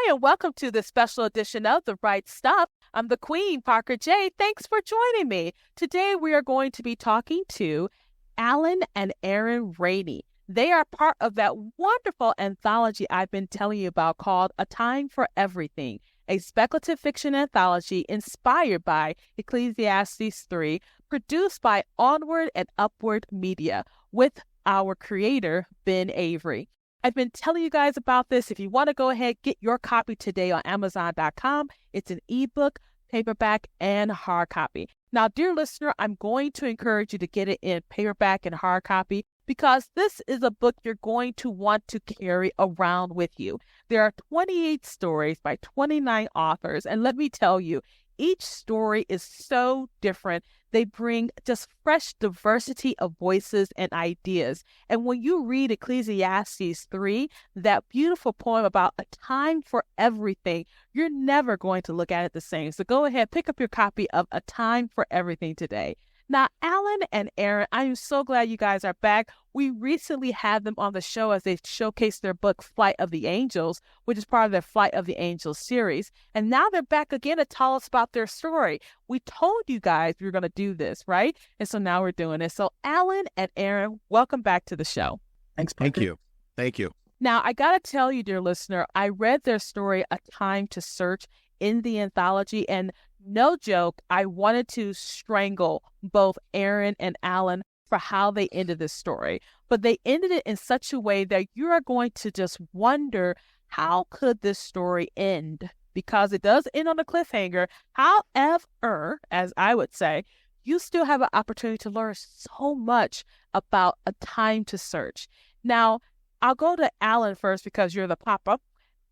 Hi, and welcome to this special edition of The Right Stuff. I'm the Queen, Parker J. Thanks for joining me. Today, we are going to be talking to Allan and Aaron Reini. They are part of that wonderful anthology I've been telling you about called A Time for Everything, a speculative fiction anthology inspired by Ecclesiastes 3, produced by Onward and Upward Media with our creator, Ben Avery. I've been telling you guys about this. If you want to go ahead, get your copy today on Amazon.com. It's an ebook, paperback, and hard copy. Now, dear listener, I'm going to encourage you to get it in paperback and hard copy because this is a book you're going to want to carry around with you. There are 28 stories by 29 authors, and let me tell you, each story is so different. They bring just fresh diversity of voices and ideas. And when you read Ecclesiastes 3, that beautiful poem about a time for everything, you're never going to look at it the same. So go ahead, pick up your copy of A Time for Everything today. Now, Allan and Aaron, I am so glad you guys are back. We recently had them on the show as they showcased their book, Flight of the Angels, which is part of their Flight of the Angels series. And now they're back again to tell us about their story. We told you guys we were going to do this, right? And so now we're doing it. So Allan and Aaron, welcome back to the show. Thanks, Parker. Thank you. Thank you. Now, I got to tell you, dear listener, I read their story, A Time to Search, in the anthology, and no joke, I wanted to strangle both Aaron and Allan for how they ended this story. But they ended it in such a way that you are going to just wonder, how could this story end? Because it does end on a cliffhanger. However, as I would say, you still have an opportunity to learn so much about A Time to Search. Now, I'll go to Allan first because you're the papa.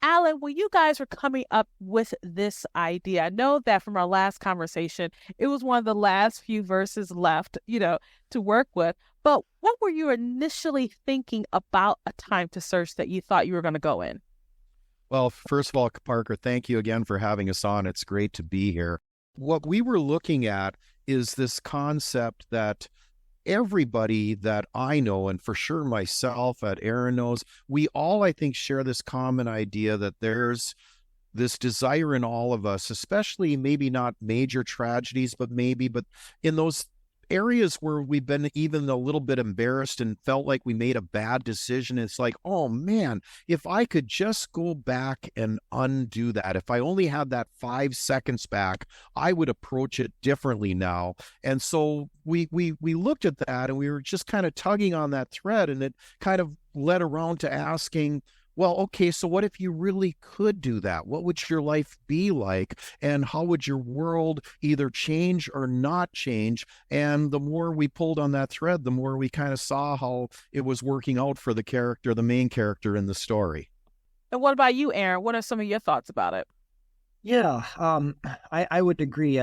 Allan, when you guys were coming up with this idea, I know that from our last conversation, it was one of the last few verses left, to work with. But what were you initially thinking about A Time to Search that you thought you were going to go in? Well, first of all, Parker, thank you again for having us on. It's great to be here. What we were looking at is this concept that everybody that I know, and for sure myself, that Aaron knows, we all, I think, share this common idea that there's this desire in all of us, especially maybe not major tragedies, but in those areas where we've been even a little bit embarrassed and felt like we made a bad decision. It's like, oh man, if I could just go back and undo that, if I only had that 5 seconds back, I would approach it differently now. And so we looked at that and we were just kind of tugging on that thread, and it kind of led around to asking, well, okay, so what if you really could do that? What would your life be like? And how would your world either change or not change? And the more we pulled on that thread, the more we kind of saw how it was working out for the main character in the story. And what about you, Aaron? What are some of your thoughts about it? Yeah, I would agree.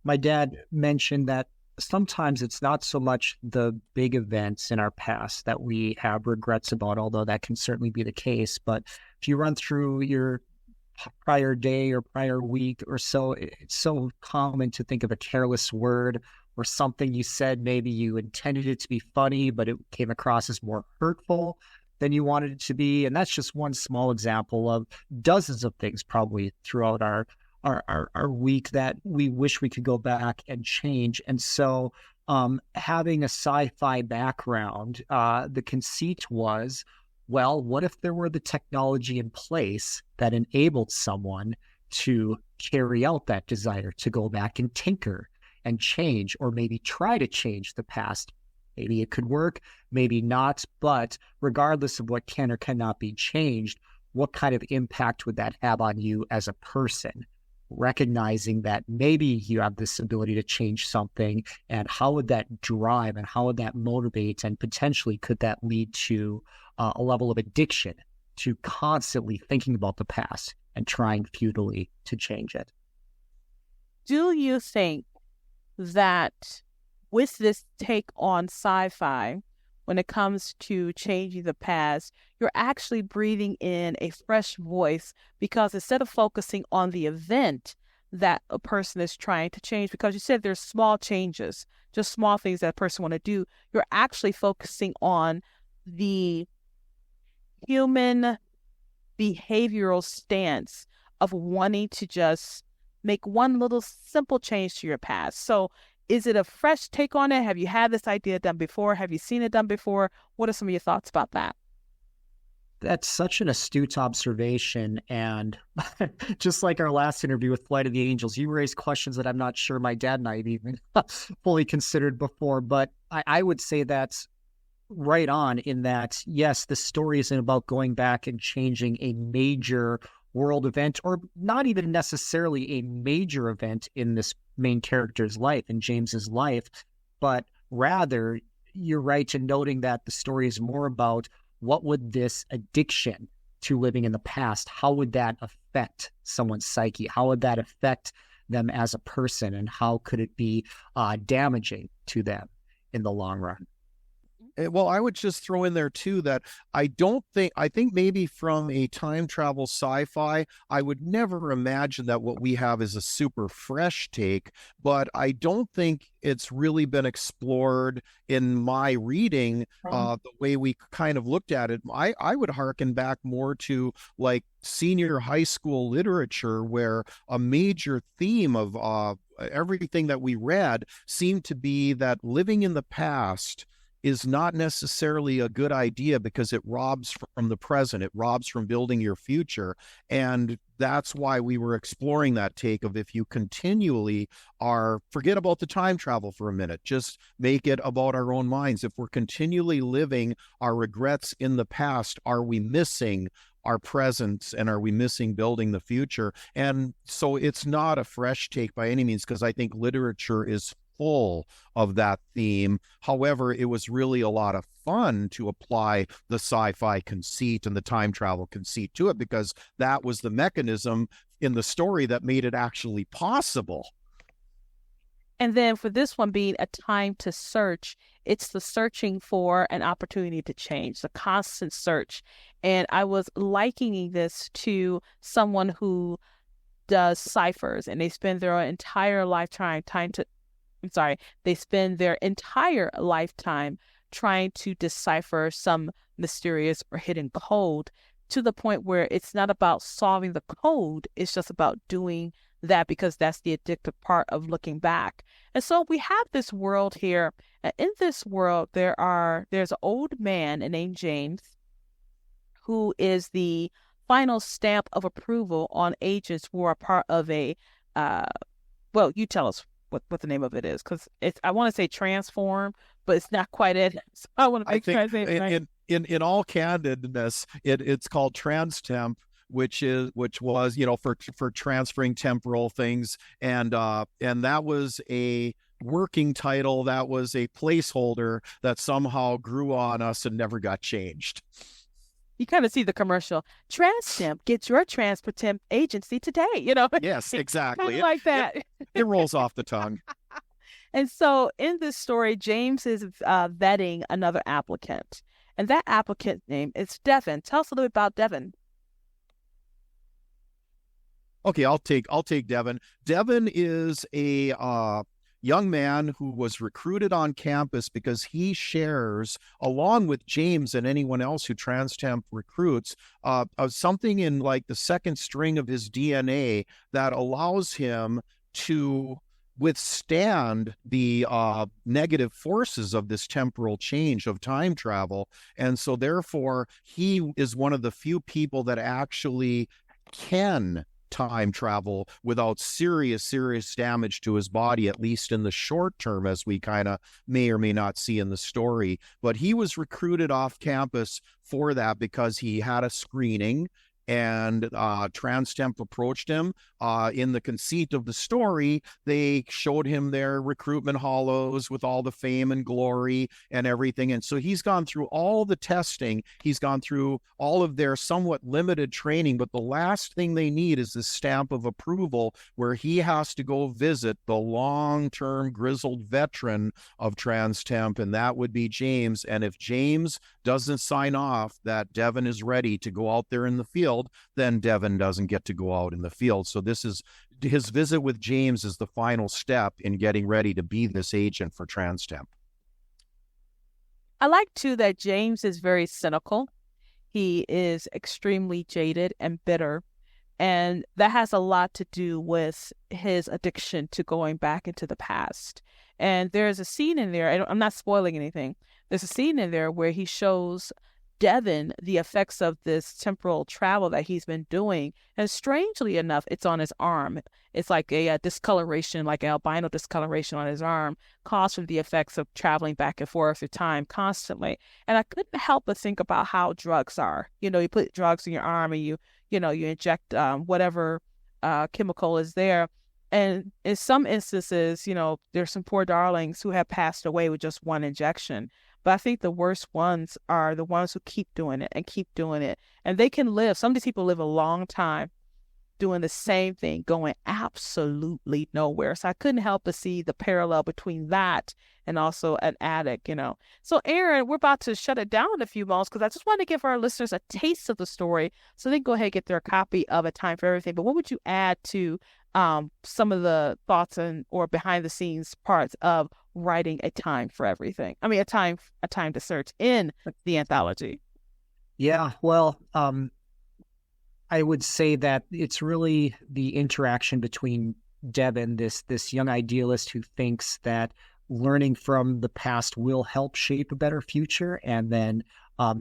My dad mentioned that sometimes it's not so much the big events in our past that we have regrets about, although that can certainly be the case. But if you run through your prior day or prior week or so, it's so common to think of a careless word or something you said. Maybe you intended it to be funny, but it came across as more hurtful than you wanted it to be. And that's just one small example of dozens of things probably throughout our week that we wish we could go back and change. And so having a sci-fi background, the conceit was, well, what if there were the technology in place that enabled someone to carry out that desire to go back and tinker and change, or maybe try to change the past? Maybe it could work, maybe not, but regardless of what can or cannot be changed, what kind of impact would that have on you as a person? Recognizing that maybe you have this ability to change something, and how would that drive and how would that motivate, and potentially could that lead to a level of addiction to constantly thinking about the past and trying futilely to change it. Do you think that with this take on sci-fi, when it comes to changing the past, you're actually breathing in a fresh voice, because instead of focusing on the event that a person is trying to change, because you said there's small changes, just small things that a person want to do, you're actually focusing on the human behavioral stance of wanting to just make one little simple change to your past. So is it a fresh take on it? Have you had this idea done before? Have you seen it done before? What are some of your thoughts about that? That's such an astute observation. And just like our last interview with Flight of the Angels, you raised questions that I'm not sure my dad and I had even fully considered before. But I would say that's right on in that, yes, the story isn't about going back and changing a major world event, or not even necessarily a major event in this main character's life, in James's life, but rather, you're right in noting that the story is more about what would this addiction to living in the past, how would that affect someone's psyche? How would that affect them as a person? And how could it be damaging to them in the long run? Well, I would just throw in there too that I think maybe from a time travel sci-fi, I would never imagine that what we have is a super fresh take, but I don't think it's really been explored in my reading the way we kind of looked at it. I would hearken back more to like senior high school literature, where a major theme of everything that we read seemed to be that living in the past is not necessarily a good idea because it robs from the present. It robs from building your future. And that's why we were exploring that take of, if you continually forget about the time travel for a minute, just make it about our own minds. If we're continually living our regrets in the past, are we missing our presence, and are we missing building the future? And so it's not a fresh take by any means, because I think literature is full of that theme. However, it was really a lot of fun to apply the sci-fi conceit and the time travel conceit to it, because that was the mechanism in the story that made it actually possible. And then for this one being a time to search, it's the searching for an opportunity to change, the constant search. And I was likening this to someone who does ciphers, and they spend their entire lifetime they spend their entire lifetime trying to decipher some mysterious or hidden code, to the point where it's not about solving the code, it's just about doing that because that's the addictive part of looking back. And so we have this world here, and in this world there's an old man named James who is the final stamp of approval on agents who are part of a well, you tell us what the name of it is, because I want to say transform, but it's not quite it. So I want to make sure I say it right. In all candidness, it's called transtemp, which was for transferring temporal things, and that was a working title, that was a placeholder that somehow grew on us and never got changed. You kind of see the commercial. Transtemp, get your transport temp agency today. Yes, exactly. Kind of like that. It rolls off the tongue. And so in this story, James is vetting another applicant, and that applicant's name is Devin. Tell us a little bit about Devin. Okay, I'll take Devin. Devin is a young man who was recruited on campus because he shares, along with James and anyone else who transtemp recruits, something in like the second string of his DNA that allows him to withstand the negative forces of this temporal change of time travel. And so therefore, he is one of the few people that actually can time travel without serious damage to his body, at least in the short term, as we kind of may or may not see in the story. But he was recruited off campus for that because he had a screening, and Transtemp approached him. In the conceit of the story, they showed him their recruitment hollows with all the fame and glory and everything. And so he's gone through all the testing. He's gone through all of their somewhat limited training. But the last thing they need is this stamp of approval, where he has to go visit the long-term grizzled veteran of Transtemp, and that would be James. And if James doesn't sign off that Devin is ready to go out there in the field, then Devin doesn't get to go out in the field. So this is his visit with James is the final step in getting ready to be this agent for Transtemp. I like too that James is very cynical. he is extremely jaded and bitter. And that has a lot to do with his addiction to going back into the past. And there's a scene in there, I'm not spoiling anything. There's a scene in there where he shows Devin the effects of this temporal travel that he's been doing. And strangely enough, it's on his arm. It's like a discoloration, like an albino discoloration on his arm, caused from the effects of traveling back and forth through time constantly. And I couldn't help but think about how drugs are. You put drugs in your arm and you inject whatever chemical is there. And in some instances, there's some poor darlings who have passed away with just one injection. But I think the worst ones are the ones who keep doing it and keep doing it. And they can live. Some of these people live a long time doing the same thing, going absolutely nowhere. So I couldn't help but see the parallel between that and also an addict, So Aaron, we're about to shut it down in a few moments because I just want to give our listeners a taste of the story so they can go ahead and get their copy of A Time for Everything. But what would you add to some of the thoughts or behind the scenes parts of writing A Time for Everything? I mean, a time to search in the anthology. Yeah, well, I would say that it's really the interaction between Devin, this young idealist who thinks that learning from the past will help shape a better future, and then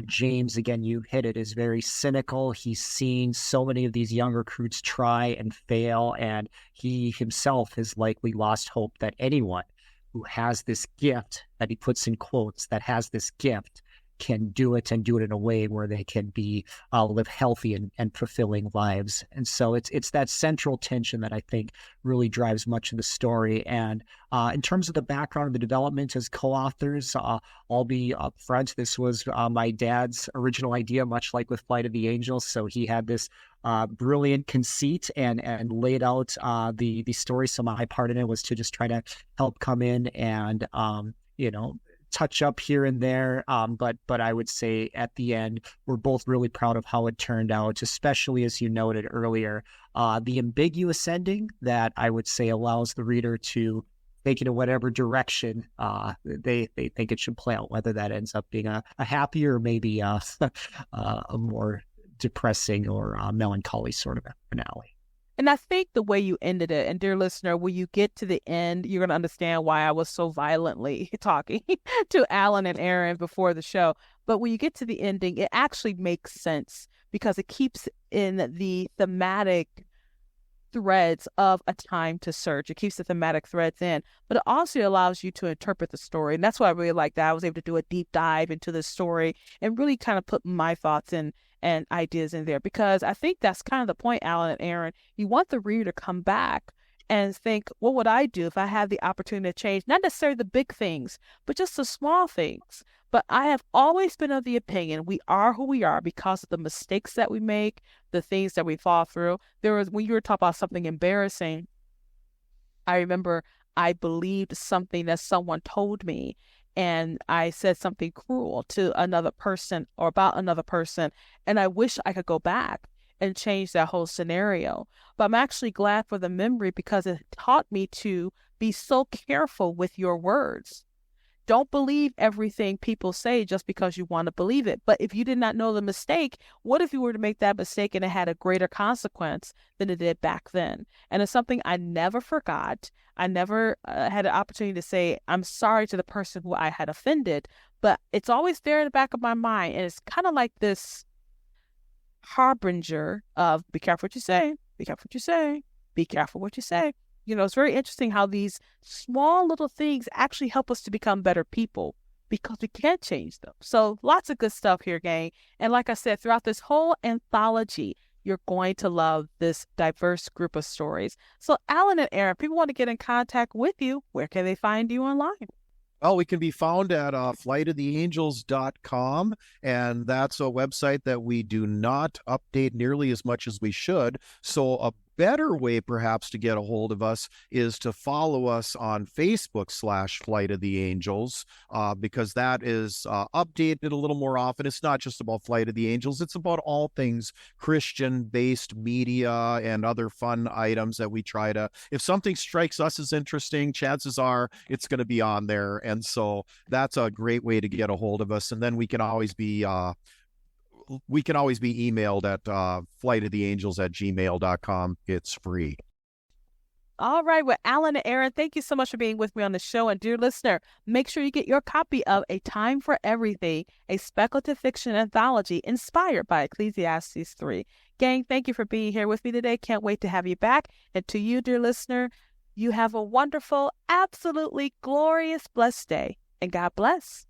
James, again, you hit it, is very cynical. He's seen so many of these young recruits try and fail, and he himself has likely lost hope that anyone who has this gift, that he puts in quotes, that has this gift, can do it and do it in a way where they can be live healthy and fulfilling lives. And so it's that central tension that I think really drives much of the story. And in terms of the background of the development as co-authors, I'll be upfront. This was my dad's original idea, much like with Flight of the Angels. So he had this brilliant conceit and laid out the story. So my part in it was to just try to help come in and touch up here and there, but I would say at the end we're both really proud of how it turned out, especially as you noted earlier, the ambiguous ending that I would say allows the reader to take it in whatever direction they think it should play out, whether that ends up being a happier, maybe a more depressing or melancholy sort of finale. And I think the way you ended it, and dear listener, when you get to the end, you're going to understand why I was so violently talking to Allan and Aaron before the show. But when you get to the ending, it actually makes sense because it keeps in the thematic threads of A Time to Search. It keeps the thematic threads in, but it also allows you to interpret the story. And that's why I really like that. I was able to do a deep dive into the story and really kind of put my thoughts in and ideas in there, because I think that's kind of the point, Allan and Aaron. You want the reader to come back and think, what would I do if I had the opportunity to change, not necessarily the big things, but just the small things. But I have always been of the opinion we are who we are because of the mistakes that we make, the things that we fall through. When you were talking about something embarrassing, I remember I believed something that someone told me, and I said something cruel to another person or about another person, and I wish I could go back and change that whole scenario. But I'm actually glad for the memory because it taught me to be so careful with your words. Don't believe everything people say just because you want to believe it. But if you did not know the mistake, what if you were to make that mistake and it had a greater consequence than it did back then? And it's something I never forgot. I never had an opportunity to say, I'm sorry to the person who I had offended, but it's always there in the back of my mind. And it's kind of like this harbinger of be careful what you say, be careful what you say, be careful what you say. It's very interesting how these small little things actually help us to become better people because we can't change them. So lots of good stuff here, gang. And like I said, throughout this whole anthology, you're going to love this diverse group of stories. So Allan and Aaron, people want to get in contact with you. Where can they find you online? Well, we can be found at flightoftheangels.com, and that's a website that we do not update nearly as much as we should. So a better way perhaps to get a hold of us is to follow us on Facebook /Flight of the Angels, because that is updated a little more often. It's not just about Flight of the Angels. It's about all things Christian-based media and other fun items that we try to, if something strikes us as interesting, chances are it's going to be on there. And so that's a great way to get a hold of us. And then we can always be we can always be emailed at flightoftheangels@gmail.com. It's free. All right. Well, Allan and Aaron, thank you so much for being with me on the show. And dear listener, make sure you get your copy of A Time for Everything, a speculative fiction anthology inspired by Ecclesiastes 3. Gang, thank you for being here with me today. Can't wait to have you back. And to you, dear listener, you have a wonderful, absolutely glorious, blessed day. And God bless.